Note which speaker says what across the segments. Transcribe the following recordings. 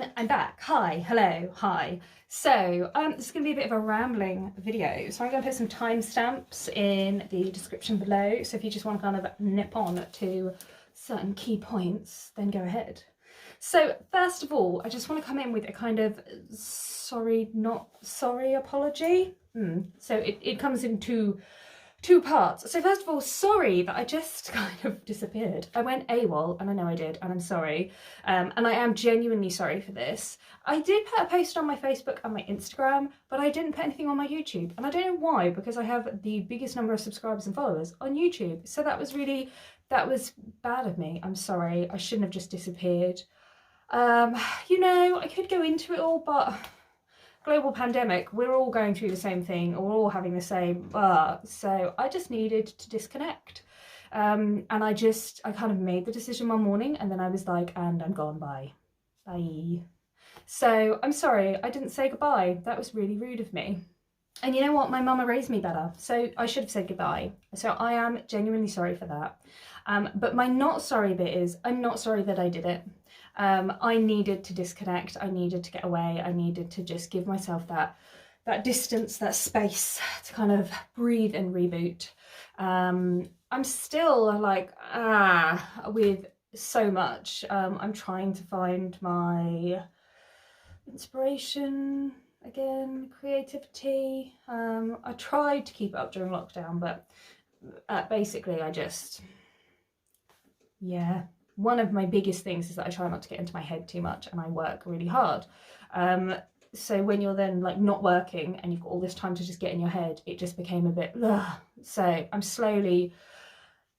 Speaker 1: I'm back. Hi, hello, hi. So, this is going to be a bit of a rambling video. So I'm going to put some timestamps in the description below. So if you just want to kind of nip on to certain key points, then go ahead. So first of all, I just want to come in with a kind of sorry, not sorry apology. So it comes in two parts. So first of all, sorry that I just kind of disappeared. I went AWOL, and I know I did, and I'm sorry. And I am genuinely sorry for this. I did put a post on my Facebook and my Instagram, but I didn't put anything on my YouTube. And I don't know why, because I have the biggest number of subscribers and followers on YouTube. So that was bad of me. I'm sorry. I shouldn't have just disappeared. You know, I could go into it all, but global pandemic, we're all going through the same thing, we're all having the same, so I just needed to disconnect. And I kind of made the decision one morning, and then I was like, and I'm gone, bye. So I'm sorry, I didn't say goodbye. That was really rude of me. And you know what, my mama raised me better, so I should have said goodbye. So I am genuinely sorry for that. But my not sorry bit is, I'm not sorry that I did it. I needed to disconnect, I needed to get away, I needed to just give myself that distance, that space to kind of breathe and reboot. I'm still like, with so much. I'm trying to find my inspiration again, creativity. I tried to keep it up during lockdown, but basically one of my biggest things is that I try not to get into my head too much, and I work really hard. So when you're then like not working and you've got all this time to just get in your head, it just became a bit ugh. So I'm slowly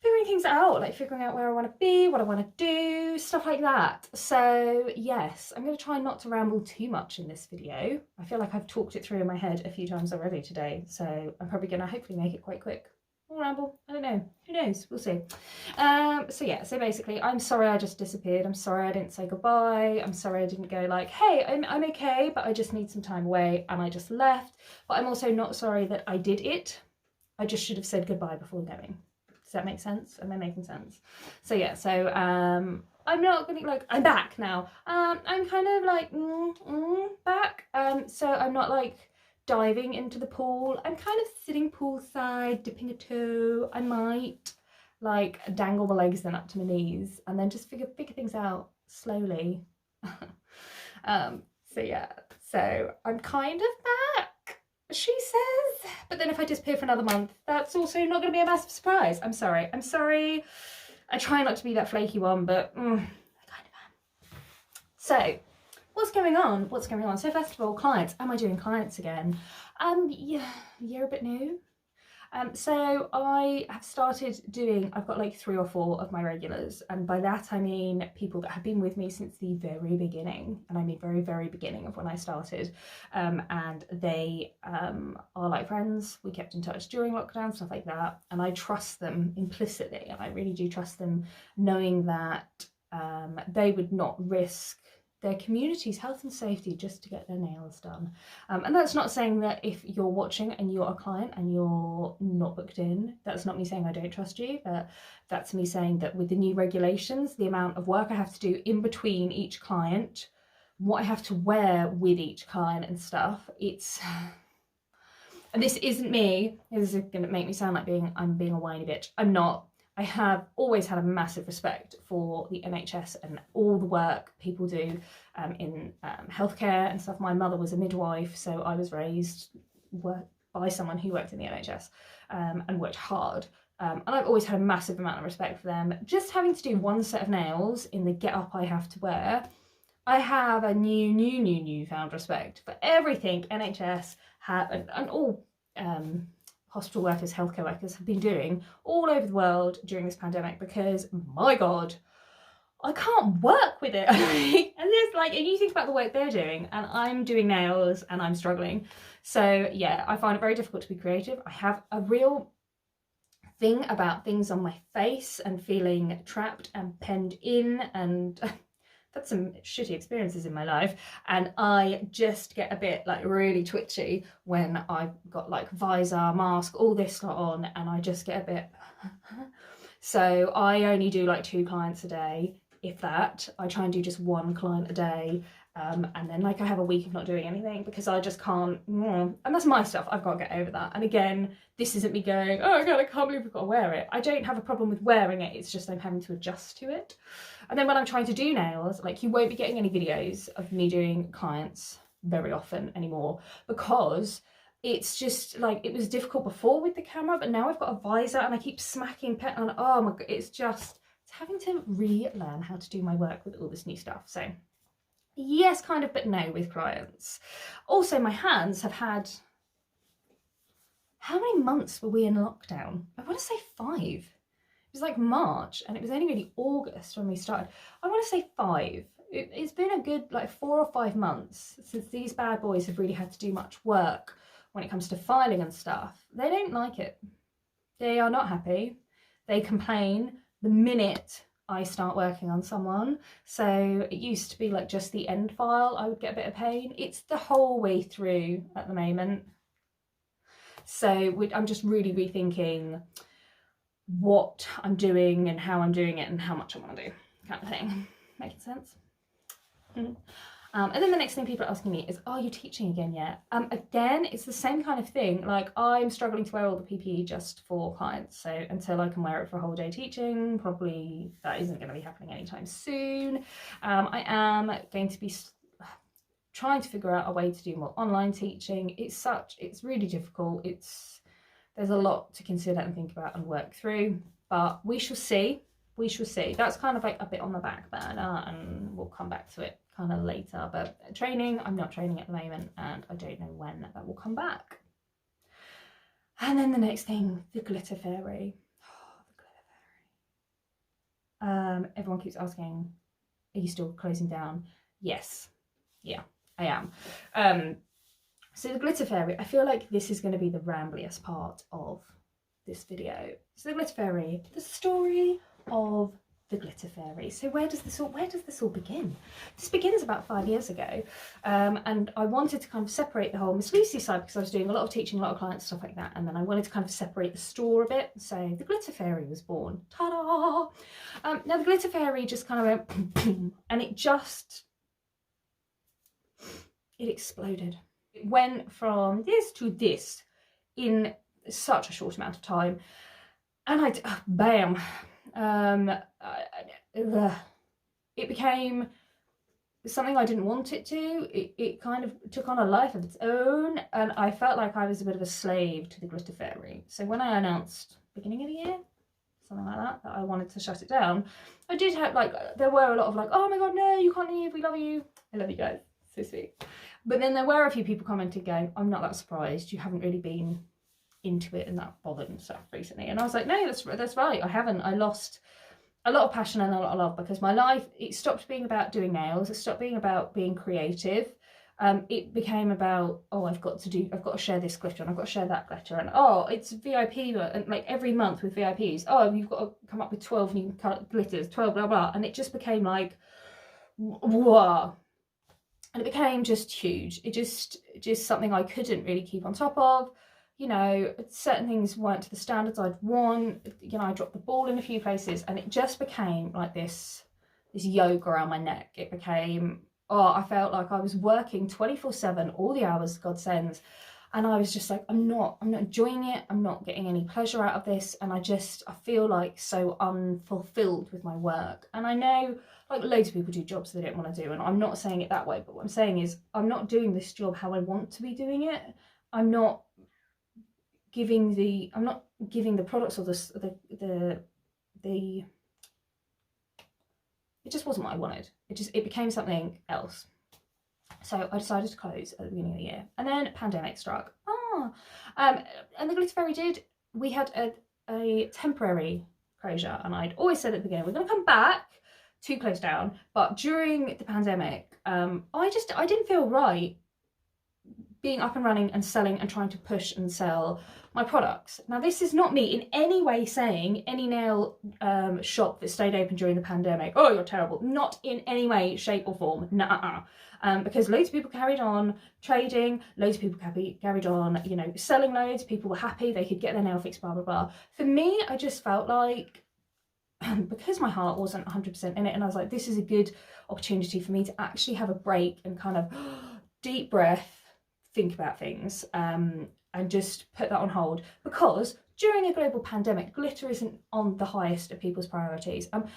Speaker 1: figuring things out, like figuring out where I want to be, what I want to do, stuff like that. So yes, I'm going to try not to ramble too much in this video. I feel like I've talked it through in my head a few times already today, so I'm probably going to hopefully make it quite quick. Or ramble, I don't know, who knows, we'll see. So basically, I'm sorry I just disappeared. I'm sorry I didn't say goodbye. I'm sorry I didn't go like, hey, I'm okay, but I just need some time away, and I just left. But I'm also not sorry that I did it. I just should have said goodbye before going. Does that make sense? Am I making sense? So yeah, so I'm not gonna like, I'm back now. I'm kind of like back. So I'm not like diving into the pool. I'm kind of sitting poolside, dipping a toe. I might like dangle my legs then up to my knees, and then just figure things out slowly. So yeah, so I'm kind of back, she says. But then if I disappear for another month, that's also not going to be a massive surprise. I'm sorry. I try not to be that flaky one, but I kind of am. So what's going on? So first of all, clients. Am I doing clients again? Yeah, you're a bit new. So I have started doing, I've got like 3 or 4 of my regulars, and by that I mean people that have been with me since the very beginning, and I mean very, very beginning of when I started, and they are like friends. We kept in touch during lockdown, stuff like that, and I trust them implicitly, and I really do trust them, knowing that they would not risk their community's health and safety just to get their nails done. And that's not saying that if you're watching and you're a client and you're not booked in, that's not me saying I don't trust you, but that's me saying that with the new regulations, the amount of work I have to do in between each client, what I have to wear with each client and stuff, and this isn't me, this is gonna make me sound like I'm being a whiny bitch. I'm not. I have always had a massive respect for the NHS and all the work people do in healthcare and stuff. My mother was a midwife, so I was raised by someone who worked in the NHS and worked hard. And I've always had a massive amount of respect for them. Just having to do one set of nails in the get-up I have to wear, I have a newfound respect for everything NHS have and all hospital workers, healthcare workers have been doing all over the world during this pandemic, because my God, I can't work with it. And there's like, and you think about the work they're doing, and I'm doing nails and I'm struggling. So yeah, I find it very difficult to be creative. I have a real thing about things on my face and feeling trapped and penned in, and that's some shitty experiences in my life, and I just get a bit like really twitchy when I've got like visor, mask, all this lot on, and I just get a bit so I only do like 2 clients a day, if that. I try and do just 1 client a day, And then like I have a week of not doing anything because I just can't, and that's my stuff. I've got to get over that. And again, this isn't me going, oh God, I can't believe I've got to wear it. I don't have a problem with wearing it. It's just I'm having to adjust to it. And then when I'm trying to do nails, like you won't be getting any videos of me doing clients very often anymore because it's just like, it was difficult before with the camera, but now I've got a visor and I keep smacking pen on. Oh my God, it's having to relearn how to do my work with all this new stuff. So yes, kind of, but no with clients. Also, my hands have had, how many months were we in lockdown? I want to say 5. It was like March and it was only really August when we started. I want to say 5. It's been a good like 4 or 5 months since these bad boys have really had to do much work when it comes to filing and stuff. They don't like it. They are not happy. They complain the minute I start working on someone. So it used to be like just the end file I would get a bit of pain. It's the whole way through at the moment. So I'm just really rethinking what I'm doing and how I'm doing it and how much I want to do, kind of thing. Making sense? And then the next thing people are asking me is, are you teaching again yet? Again, it's the same kind of thing. Like I'm struggling to wear all the PPE just for clients. So until I can wear it for a whole day teaching, probably that isn't going to be happening anytime soon. I am going to be trying to figure out a way to do more online teaching. It's really difficult. There's a lot to consider and think about and work through, but we shall see. We shall see. That's kind of like a bit on the back burner and we'll come back to it kind of later. But training, I'm not training at the moment and I don't know when that will come back. And then the next thing, the glitter fairy. Oh, the glitter fairy. Everyone keeps asking, are you still closing down? Yes. Yeah, I am. So the glitter fairy, I feel like this is going to be the rambliest part of this video. So the glitter fairy, the story of the glitter fairy. So where does this all begin? This begins about 5 years ago, and I wanted to kind of separate the whole Miss Lucy side because I was doing a lot of teaching, a lot of clients, stuff like that, and then I wanted to kind of separate the store a bit. So the glitter fairy was born. Ta-da! Now the glitter fairy just kind of went and it exploded. It went from this to this in such a short amount of time, and bam. It became something I didn't want it to. It kind of took on a life of its own, and I felt like I was a bit of a slave to the glitter fairy. So when I announced beginning of the year, something like that I wanted to shut it down, I did have there were a lot of oh my God, no, you can't leave, we love you. I love you guys, so sweet. But then there were a few people commenting going, I'm not that surprised, you haven't really been into it and that bothered and stuff recently. And I was like, no, that's right, I haven't. I lost a lot of passion and a lot of love because my life, it stopped being about doing nails, it stopped being about being creative. It became about, oh, I've got to share this glitter and I've got to share that glitter, and oh, it's VIP, and like every month with VIPs, oh, you've got to come up with 12 new glitters, 12 blah blah, and it just became like, whoa. And it became just huge. It just something I couldn't really keep on top of. You know, certain things weren't to the standards I'd want. You know, I dropped the ball in a few places, and it just became like this yoke around my neck. It became, oh, I felt like I was working 24/7, all the hours God sends, and I was just like, I'm not enjoying it. I'm not getting any pleasure out of this, and I feel like so unfulfilled with my work. And I know like loads of people do jobs they don't want to do, and I'm not saying it that way, but what I'm saying is I'm not doing this job how I want to be doing it. I'm not giving the products or the it just wasn't what I wanted. It became something else. So I decided to close at the beginning of the year, and then pandemic struck. And the glitter fairy we had a temporary closure, and I'd always said at the beginning we're going to come back to close down, but during the pandemic I didn't feel right being up and running and selling and trying to push and sell my products. Now, this is not me in any way saying any nail shop that stayed open during the pandemic, oh, you're terrible. Not in any way, shape or form. Nuh-uh. Because loads of people carried on trading, loads of people carried on, you know, selling loads. People were happy, they could get their nail fixed, blah, blah, blah. For me, I just felt like, because my heart wasn't 100% in it, and I was like, this is a good opportunity for me to actually have a break and kind of deep breath, think about things, and just put that on hold, because during a global pandemic, glitter isn't on the highest of people's priorities. And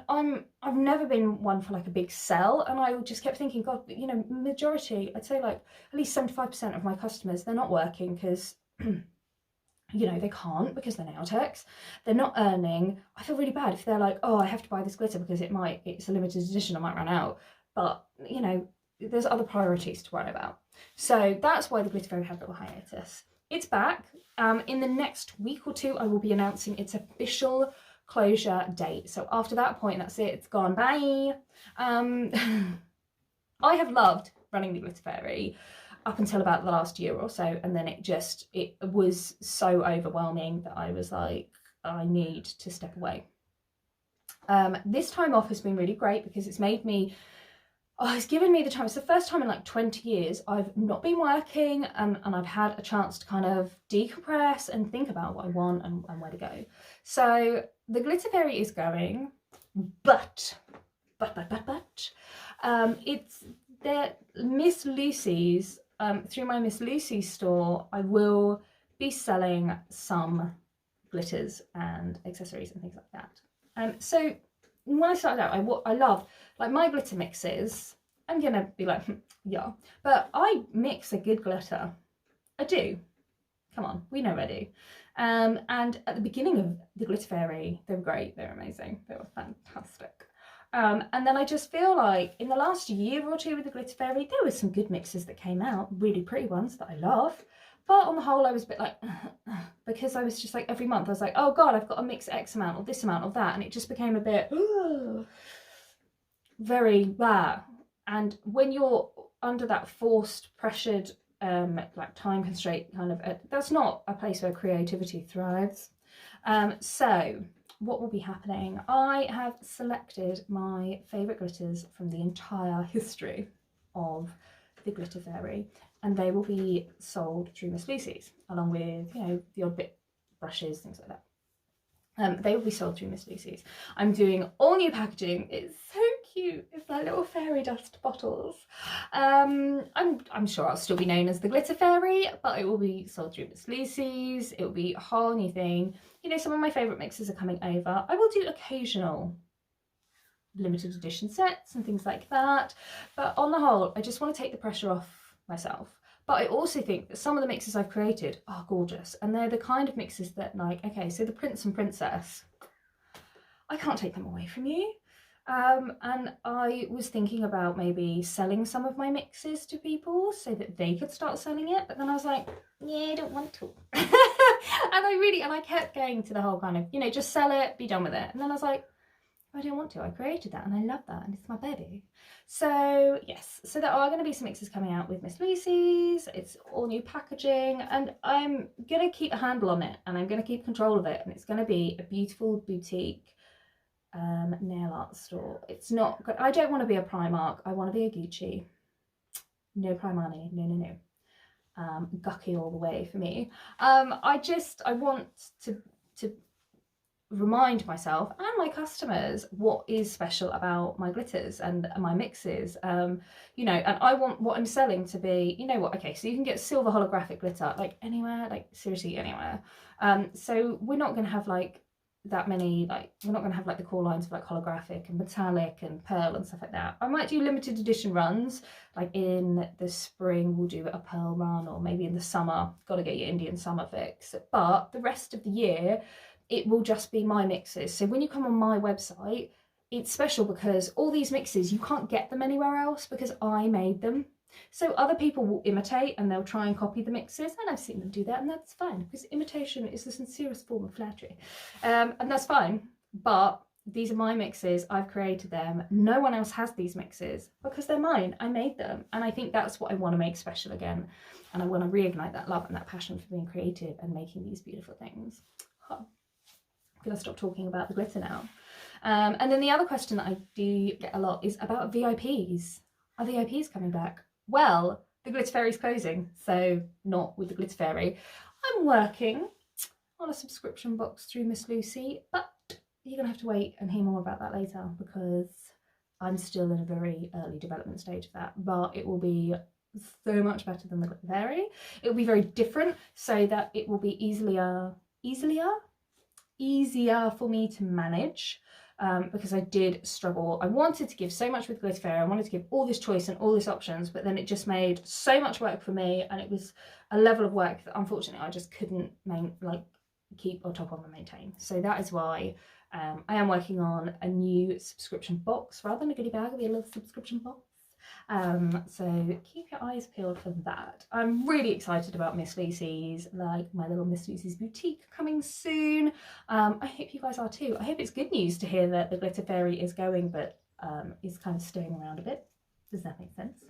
Speaker 1: I've never been one for like a big sell, and I just kept thinking, God, you know, majority, I'd say like at least 75% of my customers, they're not working because you know, they can't because they're nail techs. They're not earning. I feel really bad if they're like, oh, I have to buy this glitter because it's a limited edition, I might run out. But, you know, there's other priorities to worry about. So that's why the Glitter Fairy had a little hiatus. It's back. In the next week or two, I will be announcing its official closure date. So after that point, that's it. It's gone. Bye. I have loved running the Glitter Fairy up until about the last year or so, and then it was so overwhelming that I was like, I need to step away. This time off has been really great because it's made me, it's given me the time. It's the first time in like 20 years I've not been working, and I've had a chance to kind of decompress and think about what I want and where to go. So the Glitter Fairy is going, but it's the Miss Lucy's. Through my Miss Lucy store, I will be selling some glitters and accessories and things like that. So when I started out, I loved like my glitter mixes. I'm gonna be like, yeah, but I mix a good glitter. I do. Come on, we know I do. And at the beginning of the Glitter Fairy, they were great. They were amazing. They were fantastic. And then I just feel like in the last year or two with the Glitter Fairy, there were some good mixes that came out, really pretty ones that I love. But on the whole, I was a bit like, because I was just like, every month I was like, oh God, I've got to mix X amount or this amount of that. And it just became a bit, very bad. And when you're under that forced, pressured, like time constraint kind of, that's not a place where creativity thrives. So what will be happening? I have selected my favourite glitters from the entire history of the Glitter Fairy, and they will be sold through Miss Lucy's, along with, you know, the odd bit brushes, things like that. They will be sold through Miss Lucy's. I'm doing all new packaging. It's so cute. It's like little fairy dust bottles. I'm sure I'll still be known as the Glitter Fairy, but it will be sold through Miss Lucy's. It will be a whole new thing. You know, some of my favourite mixes are coming over. I will do occasional limited edition sets and things like that. But on the whole, I just want to take the pressure off myself. But I also think that some of the mixes I've created are gorgeous. And they're the kind of mixes that, like, okay, so the Prince and Princess, I can't take them away from you. And I was thinking about maybe selling some of my mixes to people so that they could start selling it. But then I was like, yeah, I don't want to. And I kept going to the whole kind of, you know, just sell it, be done with it. And then I was like, I don't want to. I created that and I love that and it's my baby. So yes, so there are going to be some mixes coming out with Miss Lucy's. It's all new packaging and I'm going to keep a handle on it and I'm going to keep control of it, and it's going to be a beautiful boutique nail art store. It's not, I don't want to be a Primark. I want to be a Gucci. No Primani. No. Gucky all the way for me. I want to remind myself and my customers what is special about my glitters and my mixes, you know, and I want what I'm selling to be, you know what, okay, so you can get silver holographic glitter like anywhere, like seriously anywhere. So we're not going to have like that many, like we're not going to have like the core lines of like holographic and metallic and pearl and stuff like that. I might do limited edition runs, like in the spring we'll do a pearl run, or maybe in the summer, got to get your Indian summer fix, but the rest of the year it will just be my mixes. So when you come on my website, it's special because all these mixes, you can't get them anywhere else because I made them. So other people will imitate and they'll try and copy the mixes, and I've seen them do that, and that's fine because imitation is the sincerest form of flattery, and that's fine. But these are my mixes, I've created them, no one else has these mixes because they're mine, I made them, and I think that's what I want to make special again, and I want to reignite that love and that passion for being creative and making these beautiful things. I'm gonna stop talking about the glitter now. And then the other question that I do get a lot is about VIPs. Are VIPs coming back? Well, the Glitter Fairy's closing, so not with the Glitter Fairy. I'm working on a subscription box through Miss Lucy, but you're gonna have to wait and hear more about that later because I'm still in a very early development stage of that, but it will be so much better than the Glitter Fairy. It will be very different, so that it will be easier for me to manage, because I did struggle. I wanted to give so much with Glitter Fairy, I wanted to give all this choice and all these options, but then it just made so much work for me, and it was a level of work that unfortunately I just couldn't keep on top of and maintain. So that is why I am working on a new subscription box rather than a goodie bag. It'll be a little subscription box. So keep your eyes peeled for that. I'm really excited about Miss Lucy's, like my little Miss Lucy's boutique coming soon. I hope you guys are too. I hope it's good news to hear that the Glitter Fairy is going, but is kind of staying around a bit. Does that make sense?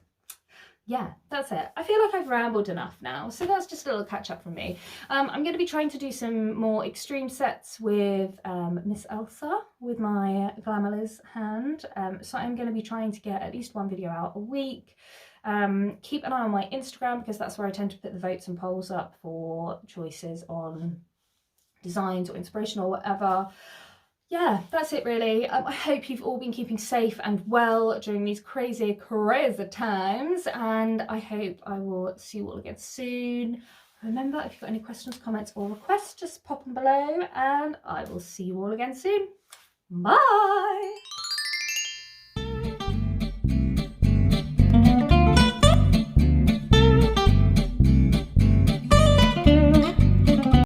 Speaker 1: Yeah, that's it. I feel like I've rambled enough now, so that's just a little catch up from me. I'm going to be trying to do some more extreme sets with Miss Elsa with my Glamourless hand. So I'm going to be trying to get at least one video out a week. Keep an eye on my Instagram, because that's where I tend to put the votes and polls up for choices on designs or inspiration or whatever. Yeah, that's it really. I hope you've all been keeping safe and well during these crazy times, and I hope I will see you all again soon. Remember, if you've got any questions, comments or requests, just pop them below, and I will see you all again soon. Bye!